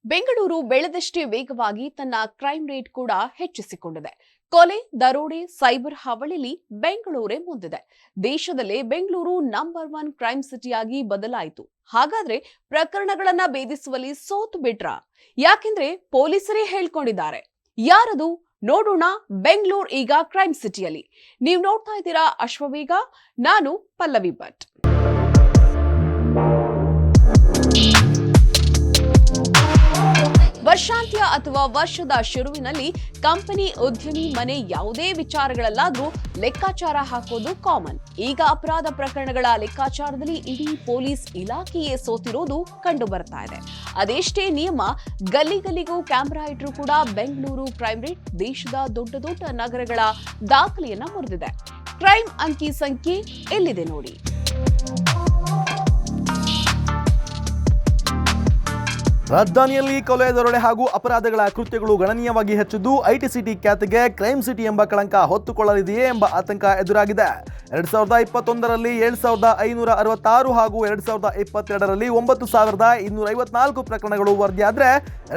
ಬೆಂಗಳೂರು ಬೆಳೆದಷ್ಟೇ ವೇಗವಾಗಿ ತನ್ನ crime rate ಕೂಡ ಹೆಚ್ಚಿಸಿಕೊಂಡಿದೆ. ಕೊಲೆ, ದರೋಡೆ, ಸೈಬರ್ ಹಾವಳಿಲಿ ಬೆಂಗಳೂರೇ ಮುಂದಿದೆ. ದೇಶದಲ್ಲೇ ಬೆಂಗಳೂರು ನಂಬರ್ 1 ಕ್ರೈಮ್ ಸಿಟಿಯಾಗಿ ಬದಲಾಯಿತು. ಹಾಗಾದ್ರೆ ಪ್ರಕರಣಗಳನ್ನ ಭೇದಿಸುವಲ್ಲಿ ಸೋತು ಬಿಟ್ರಾ? ಯಾಕೆಂದ್ರೆ ಪೊಲೀಸರೇ ಹೇಳ್ಕೊಂಡಿದ್ದಾರೆ. ಯಾರದು ನೋಡೋಣ. ಬೆಂಗಳೂರು ಈಗ ಕ್ರೈಮ್ ಸಿಟಿಯಲ್ಲಿ. ನೀವು ನೋಡ್ತಾ ಇದ್ದೀರಾ ಅಶ್ವವೇಗ, ನಾನು ಪಲ್ಲವಿ ಭಟ್. ವರ್ಷಾಂತ್ಯ ಅಥವಾ ವರ್ಷದ ಶುರುವಿನಲ್ಲಿ ಕಂಪನಿ, ಉದ್ಯಮಿ, ಮನೆ ಯಾವುದೇ ವಿಚಾರಗಳಲ್ಲಾದ್ರೂ ಲೆಕ್ಕಾಚಾರ ಹಾಕೋದು ಕಾಮನ್. ಈಗ ಅಪರಾಧ ಪ್ರಕರಣಗಳ ಲೆಕ್ಕಾಚಾರದಲ್ಲಿ ಇಡೀ ಪೊಲೀಸ್ ಇಲಾಖೆಯೇ ಸೋತಿರೋದು ಕಂಡು ಬರ್ತಾ ಇದೆ. ಅದೆಷ್ಟೇ ನಿಯಮ, ಗಲ್ಲಿಗೂ ಕ್ಯಾಮೆರಾ ಇಟ್ರೂ ಕೂಡ ಬೆಂಗಳೂರು ಕ್ರೈಮ್ ರೇಟ್ ದೇಶದ ದೊಡ್ಡ ನಗರಗಳ ದಾಖಲೆಯನ್ನ ಮುರಿದಿದೆ. ಕ್ರೈಮ್ ಅಂಕಿ ಸಂಖ್ಯೆ ಎಲ್ಲಿದೆ ನೋಡಿ. ರಾಜಧಾನಿಯಲ್ಲಿ ಕೊಲೆ, ದರೋಡೆ ಹಾಗೂ ಅಪರಾಧಗಳ ಕೃತ್ಯಗಳು ಗಣನೀಯವಾಗಿ ಹೆಚ್ಚಿದ್ದು ಐಟಿ ಸಿಟಿ ಖ್ಯಾತಿಗೆ ಕ್ರೈಮ್ ಸಿಟಿ ಎಂಬ ಕಳಂಕ ಹೊತ್ತುಕೊಳ್ಳಲಿದೆಯೇ ಎಂಬ ಆತಂಕ ಎದುರಾಗಿದೆ. 2021ರಲ್ಲಿ 7566 ಹಾಗೂ 2022ರಲ್ಲಿ 9254 ಪ್ರಕರಣಗಳು ವರದಿಯಾದರೆ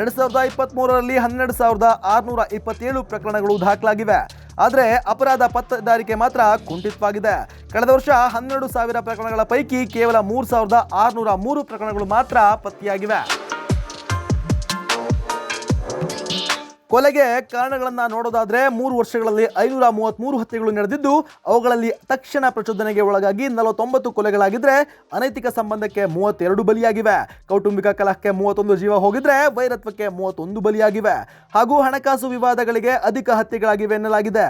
2023ರಲ್ಲಿ 12627 ಪ್ರಕರಣಗಳು ದಾಖಲಾಗಿವೆ. ಆದರೆ ಅಪರಾಧ ಪತ್ತೇದಾರಿಕೆ ಮಾತ್ರ ಕುಂಠಿತವಾಗಿದೆ. ಕಳೆದ ವರ್ಷ 12,000 ಪ್ರಕರಣಗಳ ಪೈಕಿ ಕೇವಲ 3603 ಪ್ರಕರಣಗಳು ಮಾತ್ರ ಪತ್ತೆಯಾಗಿವೆ. ಕೊಲೆಗೆ ಕಾರಣಗಳನ್ನು ನೋಡೋದಾದ್ರೆ 3 ವರ್ಷಗಳಲ್ಲಿ 533 ಹತ್ಯೆಗಳು ನಡೆದಿದ್ದು, ಅವುಗಳಲ್ಲಿ ತಕ್ಷಣ ಪ್ರಚೋದನೆಗೆ ಒಳಗಾಗಿ 49 ಕೊಲೆಗಳಾಗಿದ್ರೆ, ಅನೈತಿಕ ಸಂಬಂಧಕ್ಕೆ 32 ಬಲಿಯಾಗಿವೆ, ಕೌಟುಂಬಿಕ ಕಲಹಕ್ಕೆ 31 ಜೀವ ಹೋಗಿದ್ರೆ, ವೈರತ್ವಕ್ಕೆ 31 ಬಲಿಯಾಗಿವೆ ಹಾಗೂ ಹಣಕಾಸು ವಿವಾದಗಳಿಗೆ ಅಧಿಕ ಹತ್ಯೆಗಳಾಗಿವೆ ಎನ್ನಲಾಗಿದೆ.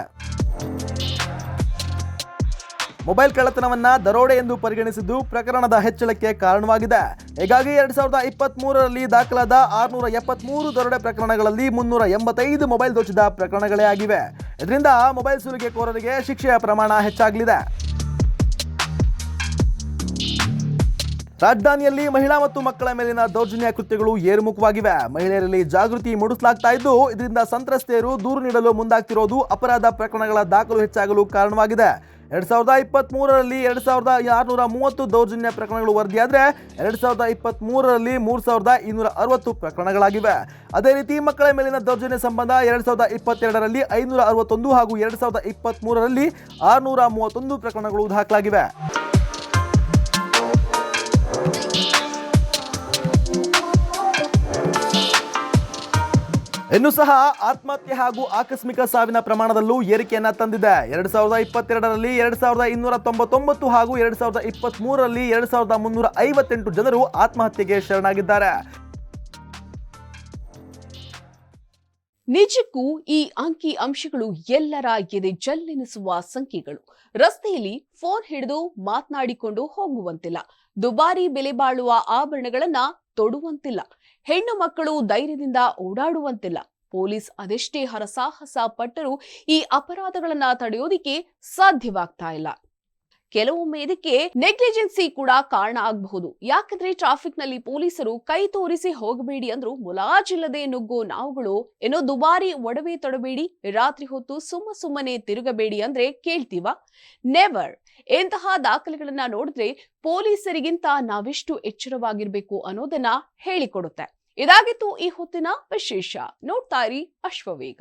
ಮೊಬೈಲ್ ಕಳ್ಳತನವನ್ನ ದರೋಡೆ ಎಂದು ಪರಿಗಣಿಸಿದ್ದು ಪ್ರಕರಣದ ಹೆಚ್ಚಳಕ್ಕೆ ಕಾರಣವಾಗಿದೆ. ಹೀಗಾಗಿ 2023ರಲ್ಲಿ ದಾಖಲಾದ 673 ದರೋಡೆ ಪ್ರಕರಣಗಳಲ್ಲಿ 385 ಮೊಬೈಲ್ ದೋಚಿದ ಪ್ರಕರಣಗಳೇ ಆಗಿವೆ. ಇದರಿಂದ ಮೊಬೈಲ್ ಸುಲಿಗೆಕೋರರಿಗೆ ಶಿಕ್ಷೆಯ ಪ್ರಮಾಣ ಹೆಚ್ಚಾಗಲಿದೆ. ರಾಜಧಾನಿಯಲ್ಲಿ ಮಹಿಳಾ ಮತ್ತು ಮಕ್ಕಳ ಮೇಲಿನ ದೌರ್ಜನ್ಯ ಕೃತ್ಯಗಳು ಏರುಮುಖವಾಗಿವೆ. ಮಹಿಳೆಯರಲ್ಲಿ ಜಾಗೃತಿ ಮೂಡಿಸಲಾಗ್ತಾ ಇದ್ದು, ಇದರಿಂದ ಸಂತ್ರಸ್ತೆಯರು ದೂರು ನೀಡಲು ಮುಂದಾಗ್ತಿರೋದು ಅಪರಾಧ ಪ್ರಕರಣಗಳ ದಾಖಲು ಹೆಚ್ಚಾಗಲು ಕಾರಣವಾಗಿದೆ. 2023ರಲ್ಲಿ 2630 ದೌರ್ಜನ್ಯ ಪ್ರಕರಣಗಳು ವರದಿಯಾದರೆ 2023ರಲ್ಲಿ 3260 ಪ್ರಕರಣಗಳಾಗಿವೆ. ಅದೇ ರೀತಿ ಮಕ್ಕಳ ಮೇಲಿನ ದೌರ್ಜನ್ಯ ಸಂಬಂಧ 2022ರಲ್ಲಿ 561 ಹಾಗೂ 2023ರಲ್ಲಿ 631 ಪ್ರಕರಣಗಳು ದಾಖಲಾಗಿವೆ. ಇನ್ನು ಸಹ ಆತ್ಮಹತ್ಯೆ ಹಾಗೂ ಆಕಸ್ಮಿಕ ಸಾವಿನ ಪ್ರಮಾಣದಲ್ಲೂ ಏರಿಕೆಯನ್ನ ತಂದಿದೆ. 2022ರಲ್ಲಿ 2299 ಹಾಗೂ 2023ರಲ್ಲಿ 2358 ಜನರು ಆತ್ಮಹತ್ಯೆಗೆ ಶರಣಾಗಿದ್ದಾರೆ. ನಿಜಕ್ಕೂ ಈ ಅಂಕಿ ಅಂಶಗಳು ಎಲ್ಲರ ಎದೆ ಜಲ್ಲೆನಿಸುವ ಸಂಖ್ಯೆಗಳು. ರಸ್ತೆಯಲ್ಲಿ ಫೋನ್ ಹಿಡಿದು ಮಾತನಾಡಿಕೊಂಡು ಹೋಗುವಂತಿಲ್ಲ, ದುಬಾರಿ ಬೆಲೆ ಬಾಳುವ ಆಭರಣಗಳನ್ನ ತೊಡುವಂತಿಲ್ಲ, ಹೆಣ್ಣು ಮಕ್ಕಳು ಧೈರ್ಯದಿಂದ ಓಡಾಡುವಂತಿಲ್ಲ. ಪೊಲೀಸ್ ಅದೆಷ್ಟೇ ಹರಸಾಹಸ ಪಟ್ಟರೂ ಈ ಅಪರಾಧಗಳನ್ನ ತಡೆಯೋದಿಕ್ಕೆ ಸಾಧ್ಯವಾಗ್ತಾ ಇಲ್ಲ. ಕೆಲವೊಮ್ಮೆ ಇದಕ್ಕೆ ನೆಗ್ಲಿಜೆನ್ಸಿ ಕೂಡ ಕಾರಣ ಆಗಬಹುದು. ಯಾಕಂದ್ರೆ ಟ್ರಾಫಿಕ್ ನಲ್ಲಿ ಪೊಲೀಸರು ಕೈ ತೋರಿಸಿ ಹೋಗಬೇಡಿ ಅಂದ್ರು ಮುಲಾಜಿಲ್ಲದೆ ನುಗ್ಗೋ ನಾವುಗಳು, ಏನೋ ದುಬಾರಿ ಒಡವೆ ತೊಡಬೇಡಿ, ರಾತ್ರಿ ಹೊತ್ತು ಸುಮ್ಮನೆ ತಿರುಗಬೇಡಿ ಅಂದ್ರೆ ಕೇಳ್ತೀವ? ನೆವರ್. ಇಂತಹ ದಾಖಲೆಗಳನ್ನ ನೋಡಿದ್ರೆ ಪೊಲೀಸರಿಗಿಂತ ನಾವೆಷ್ಟು ಎಚ್ಚರವಾಗಿರ್ಬೇಕು ಅನ್ನೋದನ್ನ ಹೇಳಿಕೊಡುತ್ತೆ. ಇದಾಗಿತ್ತು ಈ ಹೊತ್ತಿನ ವಿಶೇಷ. ನೋಡ್ತಾ ಇರಿ ಅಶ್ವವೇಗ.